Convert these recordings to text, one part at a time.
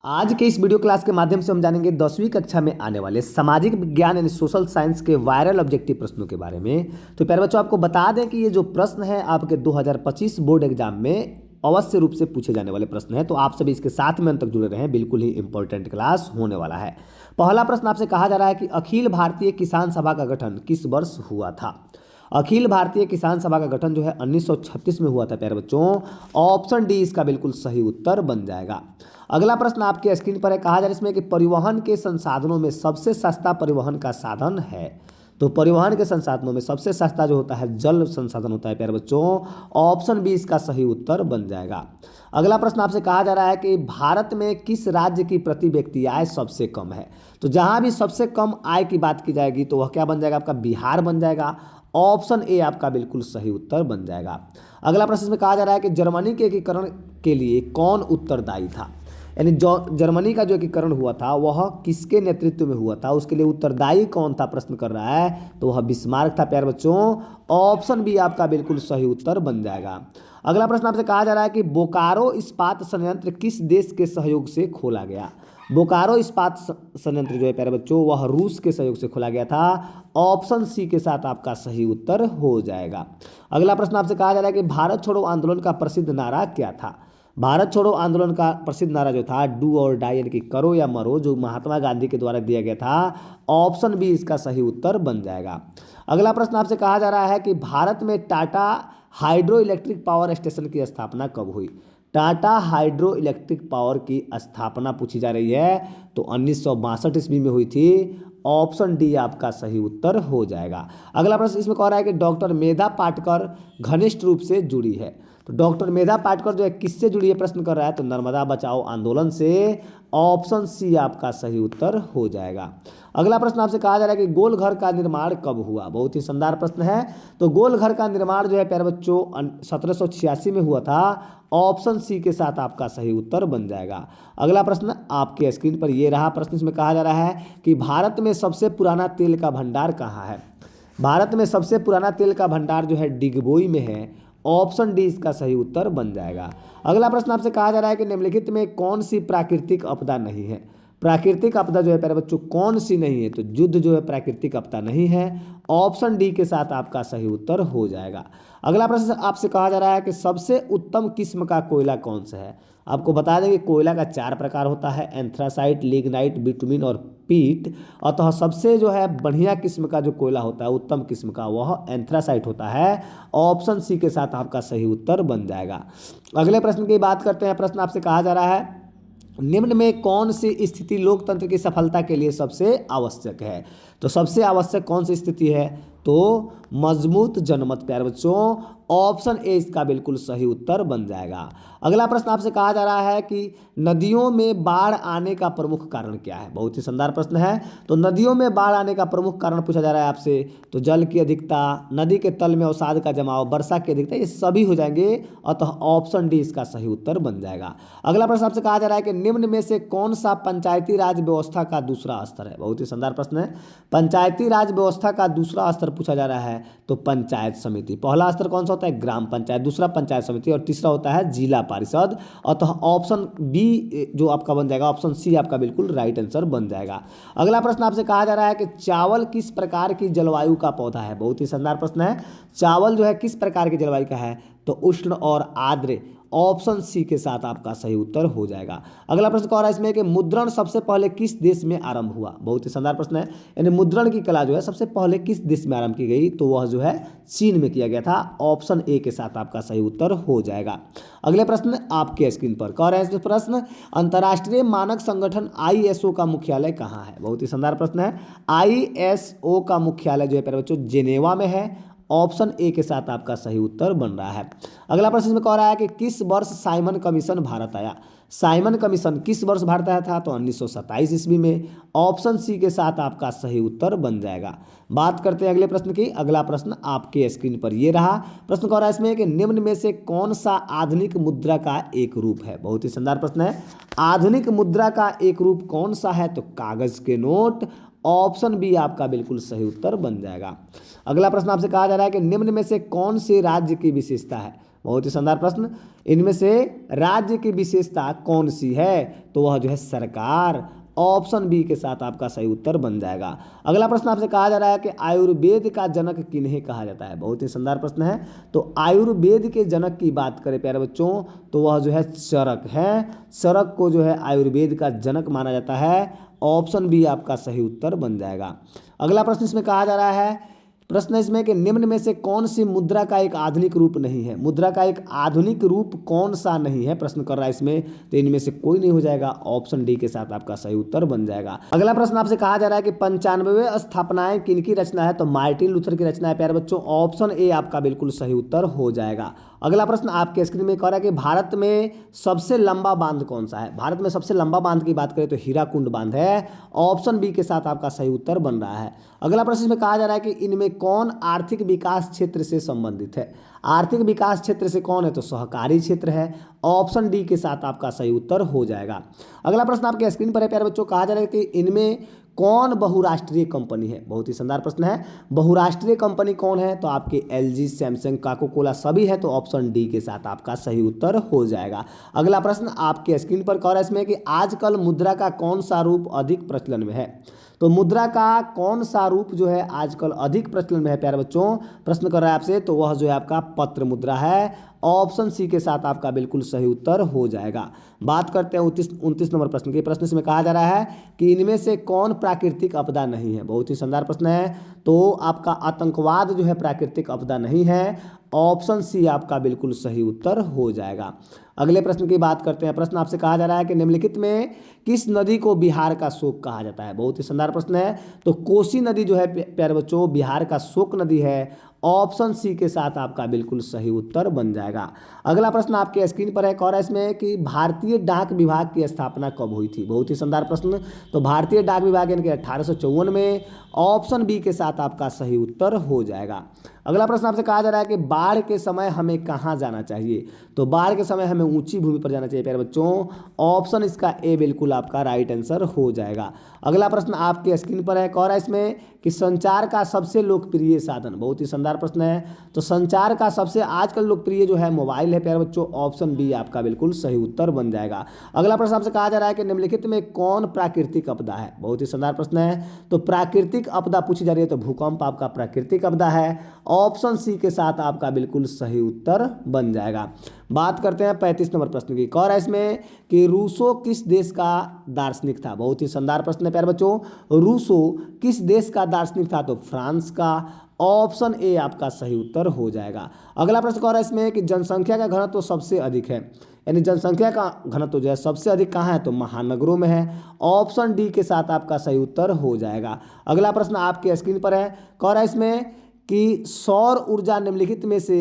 आज के इस वीडियो क्लास के माध्यम से हम जानेंगे 10वीं कक्षा में आने वाले सामाजिक विज्ञान यानी सोशल साइंस के वायरल ऑब्जेक्टिव प्रश्नों के बारे में। तो प्यारे बच्चों, आपको बता दें कि ये जो प्रश्न है आपके 2025 बोर्ड एग्जाम में अवश्य रूप से पूछे जाने वाले प्रश्न है। तो आप सभी इसके साथ में अंत तक जुड़े रहें, बिल्कुल ही इंपॉर्टेंट क्लास होने वाला है। पहला प्रश्न आपसे कहा जा रहा है कि अखिल भारतीय किसान सभा का गठन किस वर्ष हुआ था। अखिल भारतीय किसान सभा का गठन जो है 1936 में हुआ था प्यारे बच्चों। ऑप्शन डी इसका बिल्कुल सही उत्तर बन जाएगा। अगला प्रश्न आपके स्क्रीन पर है, कहा जा रहा है इसमें कि परिवहन के संसाधनों में सबसे सस्ता परिवहन का साधन है। तो परिवहन के संसाधनों में सबसे सस्ता जो होता है जल संसाधन होता है प्यारे बच्चों। ऑप्शन बी इसका सही उत्तर बन जाएगा। अगला प्रश्न आपसे कहा जा रहा है कि भारत में किस राज्य की प्रति व्यक्ति आय सबसे कम है। तो जहां भी सबसे कम आय की बात की जाएगी तो वह क्या बन जाएगा, आपका बिहार बन जाएगा। ऑप्शन ए आपका बिल्कुल सही उत्तर बन जाएगा। अगला प्रश्न इसमें कहा जा रहा है कि जर्मनी के एकीकरण के लिए कौन उत्तरदायी था। यानी जो जर्मनी का जो एकीकरण हुआ था वह किसके नेतृत्व में हुआ था, उसके लिए उत्तरदायी कौन था, प्रश्न कर रहा है। तो वह बिस्मार्क था प्यारे बच्चों। ऑप्शन बी आपका बिल्कुल सही उत्तर बन जाएगा। अगला प्रश्न आपसे कहा जा रहा है कि बोकारो इस्पात संयंत्र किस देश के सहयोग से खोला गया। बोकारो इस्पात संयंत्र जो है प्यारे बच्चों वह रूस के सहयोग से खोला गया था। ऑप्शन सी के साथ आपका सही उत्तर हो जाएगा। अगला प्रश्न आपसे कहा जा रहा है कि भारत छोड़ो आंदोलन का प्रसिद्ध नारा क्या था। भारत छोड़ो आंदोलन का प्रसिद्ध नारा जो था डू और डाई यानी कि करो या मरो, जो महात्मा गांधी के द्वारा दिया गया था। ऑप्शन बी इसका सही उत्तर बन जाएगा। अगला प्रश्न आपसे कहा जा रहा है कि भारत में Tata hydro electric power station की स्थापना कब हुई। टाटा हाइड्रो इलेक्ट्रिक पावर की स्थापना पूछी जा रही है तो 1962 ईस्वी में हुई थी। ऑप्शन डी आपका सही उत्तर हो जाएगा। अगला प्रश्न इसमें कह रहा है कि डॉक्टर मेधा पाटकर घनिष्ठ रूप से जुड़ी है। तो डॉक्टर मेधा पाटकर जो है किससे जुड़ी है, प्रश्न कर रहा है तो नर्मदा बचाओ आंदोलन से। ऑप्शन सी आपका सही उत्तर हो जाएगा। अगला प्रश्न आपसे कहा जा रहा है कि गोल घर का निर्माण कब हुआ। बहुत ही शानदार प्रश्न है। तो गोल घर का निर्माण जो है प्यारे बच्चों 1786 में हुआ था। ऑप्शन सी के साथ आपका सही उत्तर बन जाएगा। अगला प्रश्न आपके स्क्रीन पर ये रहा। प्रश्न इसमें कहा जा रहा है कि भारत में सबसे पुराना तेल का भंडार कहाँ है। भारत में सबसे पुराना तेल का भंडार जो है डिगबोई में है। ऑप्शन डी इसका सही उत्तर बन जाएगा। अगला प्रश्न आपसे कहा जा रहा है कि निम्नलिखित में कौन सी प्राकृतिक आपदा नहीं है। प्राकृतिक आपदा जो है प्यारे बच्चों कौन सी नहीं है, तो युद्ध जो है प्राकृतिक आपदा नहीं है। ऑप्शन डी के साथ आपका सही उत्तर हो जाएगा। अगला प्रश्न आपसे कहा जा रहा है कि सबसे उत्तम किस्म का कोयला कौन सा है। आपको बता दें कि कोयला का 4 प्रकार होता है, एंथ्रासाइट, लिग्नाइट, बिटुमिन और पीट। अतः सबसे जो है बढ़िया किस्म का जो कोयला होता है, उत्तम किस्म का, वह एंथ्रासाइट होता है। ऑप्शन सी के साथ आपका सही उत्तर बन जाएगा। अगले प्रश्न की बात करते हैं। प्रश्न आपसे कहा जा रहा है निम्न में कौन सी स्थिति लोकतंत्र की सफलता के लिए सबसे आवश्यक है। तो सबसे आवश्यक कौन सी स्थिति है, तो मजबूत जनमत प्यारे बच्चों। ऑप्शन ए इसका बिल्कुल सही उत्तर बन जाएगा। अगला प्रश्न आपसे कहा जा रहा है कि नदियों में बाढ़ आने का प्रमुख कारण क्या है। बहुत ही शानदार प्रश्न है। तो नदियों में बाढ़ आने का प्रमुख कारण पूछा जा रहा है आपसे। तो जल की अधिकता, नदी के तल में अवसाद का जमाव, वर्षा की अधिकता, ये सभी हो जाएंगे। अतः ऑप्शन डी इसका सही उत्तर बन जाएगा। अगला प्रश्न आपसे कहा जा रहा है कि निम्न में से कौन सा पंचायती राज व्यवस्था का दूसरा स्तर है। बहुत ही शानदार प्रश्न है। पंचायती राज व्यवस्था का दूसरा स्तर पूछा जा रहा है तो पंचायत समिति। पहला स्तर कौन सा होता है, ग्राम पंचायत, दूसरा पंचायत समिति और तीसरा होता है जिला परिषद। अतः ऑप्शन बी जो आपका बन जाएगा, ऑप्शन सी आपका बिल्कुल राइट आंसर बन जाएगा। अगला प्रश्न आपसे कहा जा रहा है कि चावल किस प्रकार की जलवायु का पौधा है। बहुत ही शानदार प्रश्न है। चावल जो है किस प्रकार की जलवायु का है, तो उष्ण और आर्द्र। ऑप्शन सी के साथ आपका सही उत्तर हो जाएगा। अगला प्रश्न कह रहा है इसमें कि मुद्रण सबसे पहले किस देश में आरंभ हुआ। बहुत ही शानदार प्रश्न है। यानी मुद्रण की कला जो है सबसे पहले किस देश में आरंभ की गई, तो वह जो है चीन में किया गया था। ऑप्शन ए के साथ आपका सही उत्तर हो जाएगा। अगले प्रश्न आपके स्क्रीन पर कह रहे हैं इसमें प्रश्न अंतर्राष्ट्रीय मानक संगठन ISO का मुख्यालय कहाँ है। बहुत ही शानदार प्रश्न है। ISO का मुख्यालय जो है प्यारे बच्चों जेनेवा में है। ऑप्शन ए के साथ आपका सही उत्तर बन रहा है। अगला प्रश्न इसमें कह रहा है कि किस वर्ष साइमन कमीशन भारत आया। साइमन कमीशन किस वर्ष भारत आया था, तो 1927 ईस्वी में। ऑप्शन सी के साथ आपका सही उत्तर बन जाएगा। बात करते हैं अगले प्रश्न की। अगला प्रश्न आपके स्क्रीन पर ये रहा। प्रश्न कह रहा है इसमें कि निम्न में से कौन सा आधुनिक मुद्रा का एक रूप है। बहुत ही शानदार प्रश्न है। आधुनिक मुद्रा का एक रूप कौन सा है, तो कागज के नोट। ऑप्शन बी आपका बिल्कुल सही उत्तर बन जाएगा। अगला प्रश्न आपसे कहा जा रहा है कि निम्न में से कौन से राज्य की विशेषता है। बहुत ही शानदार प्रश्न। इनमें से राज्य की विशेषता कौन सी है? तो वह जो है सरकार। ऑप्शन बी के साथ आपका सही उत्तर बन जाएगा। अगला प्रश्न आपसे कहा जा रहा है कि आयुर्वेद का जनक किन्हें कहा जाता है? बहुत ही शानदार प्रश्न है। तो आयुर्वेद के जनक की बात करें प्यारे बच्चों तो वह जो है चरक है। चरक को जो है आयुर्वेद का जनक माना जाता है। ऑप्शन बी आपका सही उत्तर बन जाएगा। अगला प्रश्न इसमें कहा जा रहा है, प्रश्न इसमें कि निम्न में से कौन सी मुद्रा का एक आधुनिक रूप नहीं है? मुद्रा का एक आधुनिक रूप कौन सा नहीं है प्रश्न कर रहा है इसमें, तो इनमें से कोई नहीं हो जाएगा। ऑप्शन डी के साथ आपका सही उत्तर बन जाएगा। अगला प्रश्न आपसे कहा जा रहा है कि 95वें स्थापनाएं किनकी रचना है? तो मार्टिन लूथर की रचना है प्यारे बच्चों। ऑप्शन ए आपका बिल्कुल सही उत्तर हो जाएगा। अगला प्रश्न आपके स्क्रीन में कह रहा है कि भारत में सबसे लंबा बांध कौन सा है? भारत में सबसे लंबा बांध की बात करें तो हीराकुंड बांध है। ऑप्शन बी के साथ आपका सही उत्तर बन रहा है। अगला प्रश्न इसमें कहा जा रहा है कि इनमें कौन आर्थिक विकास क्षेत्र से संबंधित है? आर्थिक विकास क्षेत्र से कौन है? तो सहकारी क्षेत्र है। ऑप्शन डी के साथ आपका सही उत्तर हो जाएगा। अगला प्रश्न आपके स्क्रीन पर है प्यारे बच्चों, कहा जा रहा है कि इनमें कौन बहुराष्ट्रीय कंपनी है? बहुत ही शानदार प्रश्न है। बहुराष्ट्रीय कंपनी कौन है? तो आपके एलजी, सैमसंग, कोका कोला सभी है। तो ऑप्शन डी के साथ आपका सही उत्तर हो जाएगा। अगला प्रश्न आपके स्क्रीन पर कह रहा है इसमें कि आजकल मुद्रा का कौन सा रूप अधिक प्रचलन में है? तो मुद्रा का कौन सा रूप जो है आजकल अधिक प्रचलन में है प्यारे बच्चों, प्रश्न कर रहा है आपसे, तो वह जो है आपका पत्र मुद्रा है। ऑप्शन सी के साथ आपका बिल्कुल सही उत्तर हो जाएगा। बात करते हैं 29 नंबर प्रश्न की। प्रश्न इसमें कहा जा रहा है कि इनमें से कौन प्राकृतिक आपदा नहीं है? बहुत ही शानदार प्रश्न है। तो आपका आतंकवाद जो है प्राकृतिक आपदा नहीं है। ऑप्शन सी आपका बिल्कुल सही उत्तर हो जाएगा। अगले प्रश्न की बात करते हैं। प्रश्न आपसे कहा जा रहा है कि निम्नलिखित में किस नदी को बिहार का शोक कहा जाता है? बहुत ही शानदार प्रश्न है। तो कोसी नदी जो है प्यारे बच्चों बिहार का शोक नदी है। ऑप्शन सी के साथ आपका बिल्कुल सही उत्तर बन जाएगा। अगला प्रश्न आपके स्क्रीन पर है, कह रहा है इसमें कि भारतीय डाक विभाग की स्थापना कब हुई थी? बहुत ही शानदार प्रश्न। तो भारतीय डाक विभाग यानी कि 1854 में। ऑप्शन बी के साथ आपका सही उत्तर हो जाएगा। अगला प्रश्न आपसे कहा जा रहा है कि बाढ़ के समय हमें कहाँ जाना चाहिए? तो बाढ़ के समय हमें ऊंची भूमि पर जाना चाहिए प्यारे बच्चों। ऑप्शन इसका ए बिल्कुल आपका राइट आंसर हो जाएगा। अगला प्रश्न आपके स्क्रीन पर है, कह रहा है इसमें कि संचार का सबसे लोकप्रिय साधन। बहुत ही शानदार प्रश्न है। तो संचार का सबसे आजकल लोकप्रिय जो है मोबाइल है प्यारे बच्चों। ऑप्शन बी आपका बिल्कुल सही उत्तर बन जाएगा। अगला प्रश्न आपसे कहा जा रहा है कि निम्नलिखित में कौन प्राकृतिक आपदा है? बहुत ही शानदार प्रश्न है। तो प्राकृतिक आपदा पूछी जा रही है तो भूकंप आपका प्राकृतिक आपदा है। ऑप्शन सी के साथ आपका बिल्कुल सही उत्तर बन जाएगा। बात करते हैं 35 नंबर प्रश्न की। कह रहा है इसमें कि रूसो किस देश का दार्शनिक था? बहुत ही शानदार प्रश्न है प्यारे बच्चों। रूसो किस देश का दार्शनिक था? तो फ्रांस का। ऑप्शन ए आपका सही उत्तर हो जाएगा। अगला प्रश्न कह रहा है इसमें कि जनसंख्या का घनत्व तो सबसे अधिक है, यानी जनसंख्या का घनत्व जो है सबसे अधिक कहाँ है? तो महानगरों में है। ऑप्शन डी के साथ आपका सही उत्तर हो जाएगा। अगला प्रश्न आपके स्क्रीन पर है, कह रहा है इसमें कि सौर ऊर्जा निम्नलिखित में से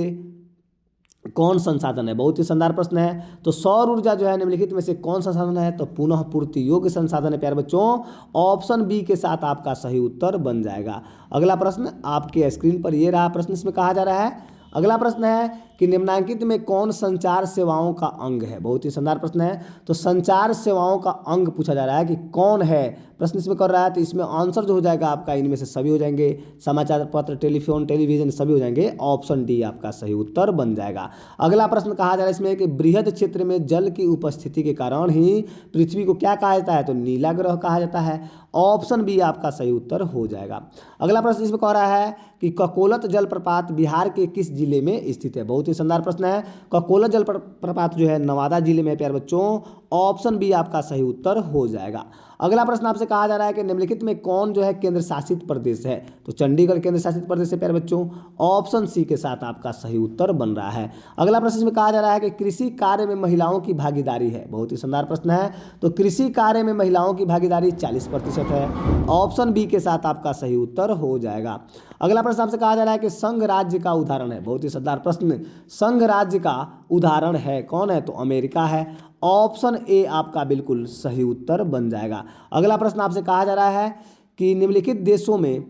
कौन संसाधन है? बहुत ही शानदार प्रश्न है। तो सौर ऊर्जा जो है निम्नलिखित में से कौन संसाधन है? तो पुनः पूर्ति योग्य संसाधन है प्यारे बच्चों। ऑप्शन बी के साथ आपका सही उत्तर बन जाएगा। अगला प्रश्न आपके स्क्रीन पर ये रहा प्रश्न। इसमें कहा जा रहा है, अगला प्रश्न है कि निम्नांकित में कौन संचार सेवाओं का अंग है? बहुत ही शानदार प्रश्न है। तो संचार सेवाओं का अंग पूछा जा रहा है कि कौन है, प्रश्न इसमें कर रहा है। तो इसमें आंसर जो हो जाएगा आपका इनमें से सभी हो जाएंगे। समाचार पत्र, टेलीफोन, टेलीविजन सभी हो जाएंगे। ऑप्शन डी आपका सही उत्तर बन जाएगा। अगला प्रश्न कहा जा रहा है इसमें कि बृहद क्षेत्र में जल की उपस्थिति के कारण ही पृथ्वी को क्या कहा जाता है? तो नीला ग्रह कहा जाता है। ऑप्शन बी आपका सही उत्तर हो जाएगा। अगला प्रश्न इसमें कह रहा है कि ककोलत जलप्रपात बिहार के किस जिले में स्थित है? बहुत ही शानदार प्रश्न है। ककोलत जलप्रपात जो है नवादा जिले में है प्यारे बच्चों। ऑप्शन बी आपका सही उत्तर हो जाएगा। अगला प्रश्न आपसे कहा जा रहा है कि निम्नलिखित में कौन जो है केंद्र शासित प्रदेश है? तो चंडीगढ़ केंद्र शासित प्रदेश है प्यारे बच्चों। ऑप्शन सी के साथ आपका सही उत्तर बन रहा है। अगला प्रश्न इसमें कहा जा रहा है कि कृषि कार्य में महिलाओं की भागीदारी है। बहुत ही शानदार प्रश्न है। तो कृषि कार्य में महिलाओं की भागीदारी 40% है। ऑप्शन बी के साथ आपका सही उत्तर हो जाएगा। अगला प्रश्न आपसे कहा जा रहा है कि संघ राज्य का उदाहरण है। बहुत ही शानदार प्रश्न। संघ राज्य का उदाहरण है कौन है? तो अमेरिका है। ऑप्शन ए आपका बिल्कुल सही उत्तर बन जाएगा। अगला प्रश्न आपसे कहा जा रहा है कि निम्नलिखित देशों में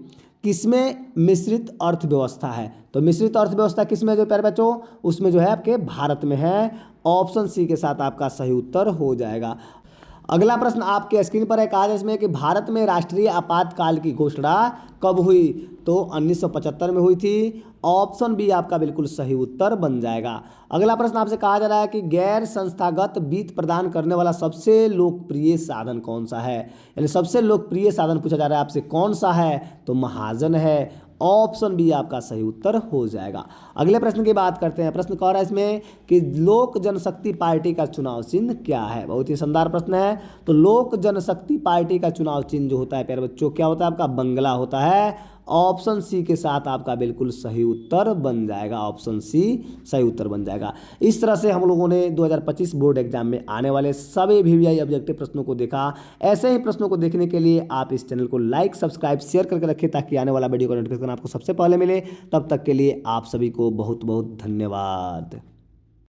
किसमें मिश्रित अर्थव्यवस्था है? तो मिश्रित अर्थव्यवस्था किसमें जो प्यारे बच्चों? उसमें जो है आपके भारत में है। ऑप्शन सी के साथ आपका सही उत्तर हो जाएगा। अगला प्रश्न आपके स्क्रीन पर है, कहा है इसमें कि भारत में राष्ट्रीय आपातकाल की घोषणा कब हुई? तो 1975 में हुई थी। ऑप्शन बी आपका बिल्कुल सही उत्तर बन जाएगा। अगला प्रश्न आपसे कहा जा रहा है कि गैर संस्थागत वित्त प्रदान करने वाला सबसे लोकप्रिय साधन कौन सा है, यानी सबसे लोकप्रिय साधन पूछा जा रहा है आपसे कौन सा है, तो महाजन है। ऑप्शन बी आपका सही उत्तर हो जाएगा। अगले प्रश्न की बात करते हैं। प्रश्न कह रहा है इसमें कि लोक जनशक्ति पार्टी का चुनाव चिन्ह क्या है। बहुत ही शानदार प्रश्न है। तो लोक जनशक्ति पार्टी का चुनाव चिन्ह जो होता है प्यारे बच्चों क्या होता है आपका, बंगला होता है। ऑप्शन सी के साथ आपका बिल्कुल सही उत्तर बन जाएगा। ऑप्शन सी सही उत्तर बन जाएगा। इस तरह से हम लोगों ने 2025 बोर्ड एग्जाम में आने वाले सभी वीवीआई ऑब्जेक्टिव प्रश्नों को देखा। ऐसे ही प्रश्नों को देखने के लिए आप इस चैनल को लाइक सब्सक्राइब शेयर करके रखें ताकि आने वाला वीडियो का नोटिफिकेशन आपको सबसे पहले मिले। तब तक के लिए आप सभी को बहुत बहुत धन्यवाद।